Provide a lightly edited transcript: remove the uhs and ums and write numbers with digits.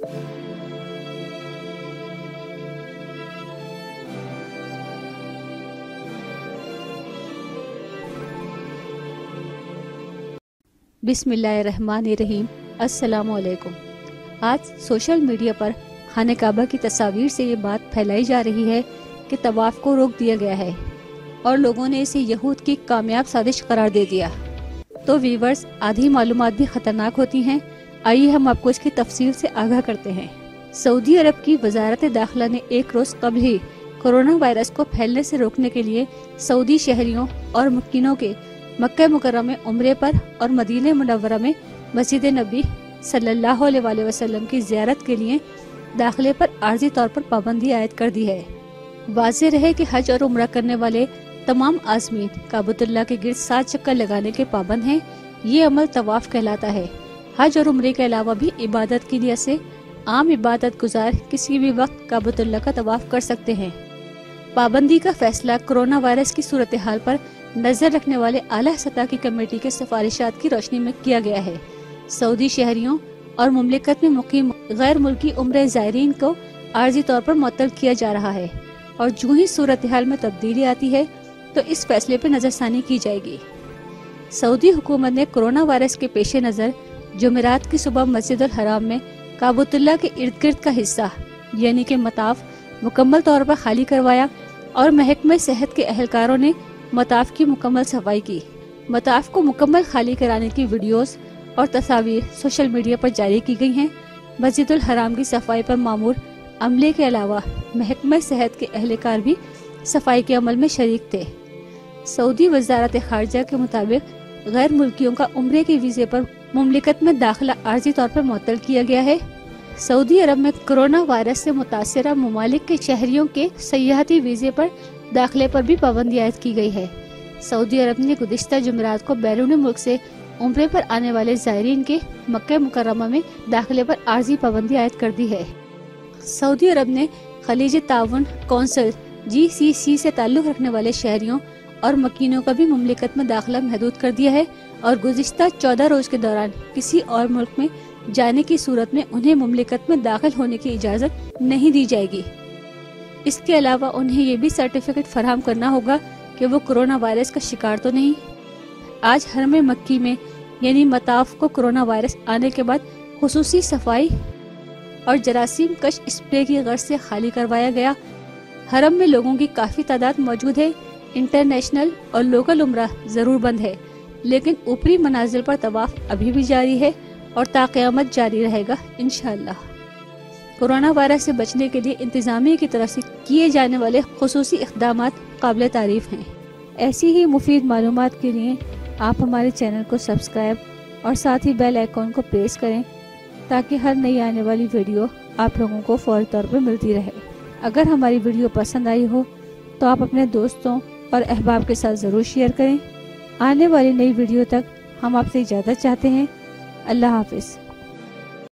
بسم اللہ الرحمن الرحیم۔ السلام علیکم۔ آج سوشل میڈیا پر خانہ کعبہ کی تصاویر سے یہ بات پھیلائی جا رہی ہے کہ طواف کو روک دیا گیا ہے اور لوگوں نے اسے یہود کی کامیاب سازش قرار دے دیا۔ تو ویورز، آدھی معلومات بھی خطرناک ہوتی ہیں، آئیے ہم آپ کو اس کی تفصیل سے آگاہ کرتے ہیں۔ سعودی عرب کی وزارت داخلہ نے ایک روز قبل ہی کورونا وائرس کو پھیلنے سے روکنے کے لیے سعودی شہریوں اور مقیموں کے مکہ مکرمہ عمرے پر اور مدینہ منورہ میں مسجد نبی صلی اللہ علیہ وآلہ وسلم کی زیارت کے لیے داخلے پر عارضی طور پر پابندی عائد کر دی ہے۔ واضح رہے کہ حج اور عمرہ کرنے والے تمام عازمین کعبۃ اللہ کے گرد 7 چکر لگانے کے پابند ہیں۔ یہ عمل طواف کہلاتا ہے۔ حج اور عمرے کے علاوہ بھی عبادت کی نیت سے عام عبادت گزار کسی بھی وقت کعبۃ اللہ کا طواف کر سکتے ہیں۔ پابندی کا فیصلہ کورونا وائرس کی صورتحال پر نظر رکھنے والے اعلیٰ سطح کی کمیٹی کے سفارشات کی روشنی میں کیا گیا ہے۔ سعودی شہریوں اور مملکت میں مقیم غیر ملکی عمرہ زائرین کو عارضی طور پر معطل کیا جا رہا ہے، اور جو ہی صورتحال میں تبدیلی آتی ہے تو اس فیصلے پر نظر ثانی کی جائے گی۔ سعودی حکومت نے کورونا وائرس کے پیش نظر جمعرات کی صبح مسجد الحرام میں کعبۃ اللہ کے ارد گرد کا حصہ یعنی کہ مطاف مکمل طور پر خالی کروایا، اور محکمہ صحت کے اہلکاروں نے مطاف کی مکمل صفائی کی۔ مطاف کو مکمل خالی کرانے کی ویڈیوز اور تصاویر سوشل میڈیا پر جاری کی گئی ہیں۔ مسجد الحرام کی صفائی پر مامور عملے کے علاوہ محکمہ صحت کے اہلکار بھی صفائی کے عمل میں شریک تھے۔ سعودی وزارت خارجہ کے مطابق غیر ملکیوں کا عمرے کے ویزے پر مملکت میں داخلہ عارضی طور پر معطل کیا گیا ہے۔ سعودی عرب میں کورونا وائرس سے متاثرہ ممالک کے شہریوں کے سیاحتی ویزے پر داخلے پر بھی پابندی عائد کی گئی ہے۔ سعودی عرب نے گزشتہ جمعرات کو بیرون ملک سے عمرے پر آنے والے زائرین کے مکہ مکرمہ میں داخلے پر عارضی پابندی عائد کر دی ہے۔ سعودی عرب نے خلیج تعاون کونسل GCC سے تعلق رکھنے والے شہریوں اور مکینوں کا بھی مملکت میں داخلہ محدود کر دیا ہے، اور گزشتہ 14 روز کے دوران کسی اور ملک میں جانے کی صورت میں انہیں مملکت میں داخل ہونے کی اجازت نہیں دی جائے گی۔ اس کے علاوہ انہیں یہ بھی سرٹیفکیٹ فراہم کرنا ہوگا کہ وہ کورونا وائرس کا شکار تو نہیں۔ آج حرم مکی میں یعنی مطاف کو کورونا وائرس آنے کے بعد خصوصی صفائی اور جراثیم کش اسپرے کی غرض سے خالی کروایا گیا۔ حرم میں لوگوں کی کافی تعداد موجود ہے۔ انٹرنیشنل اور لوکل عمرہ ضرور بند ہے، لیکن اوپری منازل پر طواف ابھی بھی جاری ہے اور تا قیامت جاری رہے گا انشاءاللہ۔ کورونا وائرس سے بچنے کے لیے انتظامیہ کی طرف سے کیے جانے والے خصوصی اقدامات قابل تعریف ہیں۔ ایسی ہی مفید معلومات کے لیے آپ ہمارے چینل کو سبسکرائب اور ساتھ ہی بیل آئیکن کو پریس کریں تاکہ ہر نئی آنے والی ویڈیو آپ لوگوں کو فوری طور پر ملتی رہے۔ اگر ہماری ویڈیو پسند آئی ہو تو آپ اپنے دوستوں اور احباب کے ساتھ ضرور شیئر کریں۔ آنے والی نئی ویڈیو تک ہم آپ سے اجازت چاہتے ہیں۔ اللہ حافظ۔